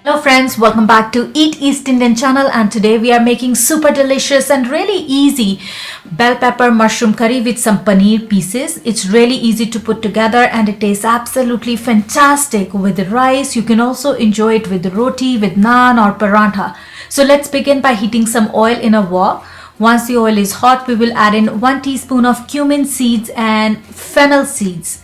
Hello friends, welcome back to Eat East Indian channel, and today we are making super delicious and really easy bell pepper mushroom curry with some paneer pieces. It's really easy to put together and it tastes absolutely fantastic with rice. You can also enjoy it with roti, with naan or parantha. So let's begin by heating some oil in a wok. Once the oil is hot, we will add in 1 teaspoon of cumin seeds and fennel seeds.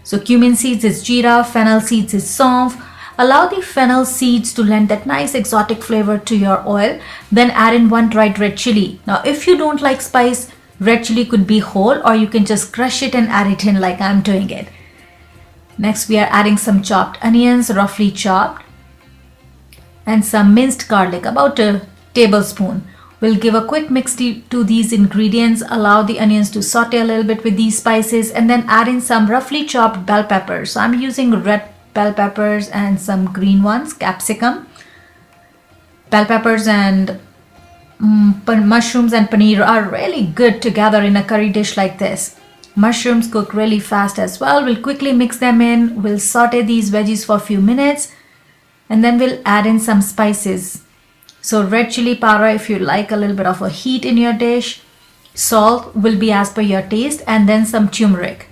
So cumin seeds is jeera, fennel seeds is saunf. Allow the fennel seeds to lend that nice exotic flavor to your oil. Then add in 1 dried red chilli. Now if you don't like spice, red chilli could be whole or you can just crush it and add it in like I'm doing it. Next we are adding some chopped onions, roughly chopped, and some minced garlic, about a tablespoon. We'll give a quick mix to these ingredients. Allow the onions to saute a little bit with these spices and then add in some roughly chopped bell peppers. So I'm using red bell peppers and some green ones, capsicum. Bell peppers and mushrooms and paneer are really good together in a curry dish like this. Mushrooms cook really fast as well. We'll quickly mix them in. We'll saute these veggies for a few minutes and then we'll add in some spices. So red chili powder if you like a little bit of a heat in your dish. Salt will be as per your taste, and then some turmeric.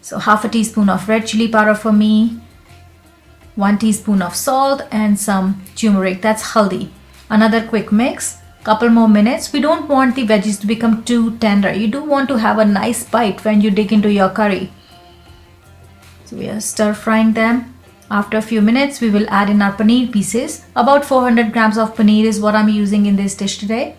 So half a teaspoon of red chili powder for me, 1 teaspoon of salt and some turmeric, that's haldi. Another quick mix, couple more minutes. We don't want the veggies to become too tender. You do want to have a nice bite when you dig into your curry. So we are stir frying them. After a few minutes, we will add in our paneer pieces. About 400 grams of paneer is what I'm using in this dish today.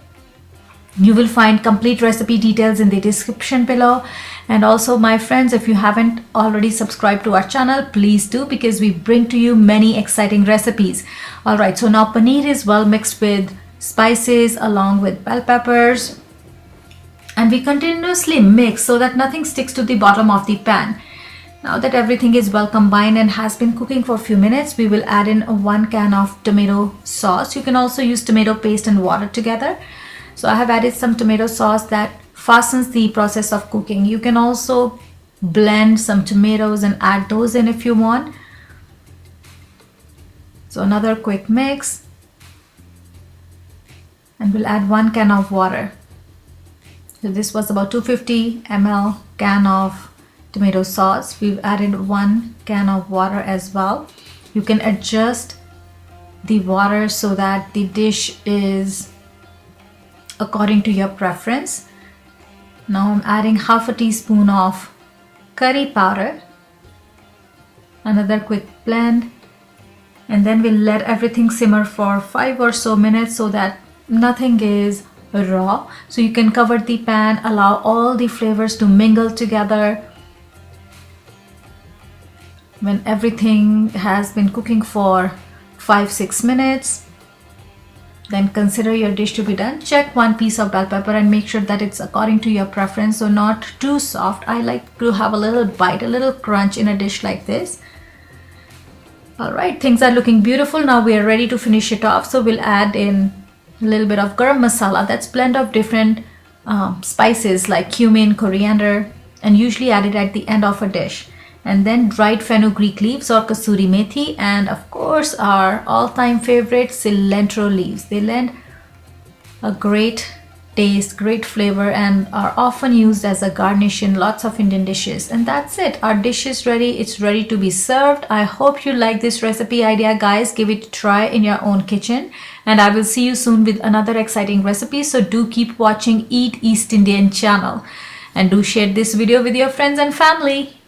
You will find complete recipe details in the description below. And also my friends, if you haven't already subscribed to our channel, please do, because we bring to you many exciting recipes. Alright, so now paneer is well mixed with spices along with bell peppers. And we continuously mix so that nothing sticks to the bottom of the pan. Now that everything is well combined and has been cooking for a few minutes, we will add in 1 can of tomato sauce. You can also use tomato paste and water together. So I have added some tomato sauce that fastens the process of cooking. You can also blend some tomatoes and add those in if you want. So another quick mix. And we'll add 1 can of water. So this was about 250 ml can of tomato sauce. We've added 1 can of water as well. You can adjust the water so that the dish is according to your preference. Now I'm adding half a teaspoon of curry powder. Another quick blend. And then we'll let everything simmer for 5 or so minutes so that nothing is raw. So you can cover the pan, allow all the flavors to mingle together. When everything has been cooking for 5-6 minutes, then consider your dish to be done. Check 1 piece of bell pepper and make sure that it's according to your preference, so not too soft. I like to have a little bite, a little crunch in a dish like this. Alright, things are looking beautiful. Now we are ready to finish it off. So we'll add in a little bit of garam masala. That's blend of different spices like cumin, coriander, and usually added at the end of a dish. And then dried fenugreek leaves or kasoori methi, and of course our all-time favorite cilantro leaves. They lend a great taste, great flavor, and are often used as a garnish in lots of Indian dishes. And that's it, our dish is ready. It's ready to be served. I hope you like this recipe idea, guys. Give it a try in your own kitchen, and I will see you soon with another exciting recipe. So do keep watching Eat East Indian channel and do share this video with your friends and family.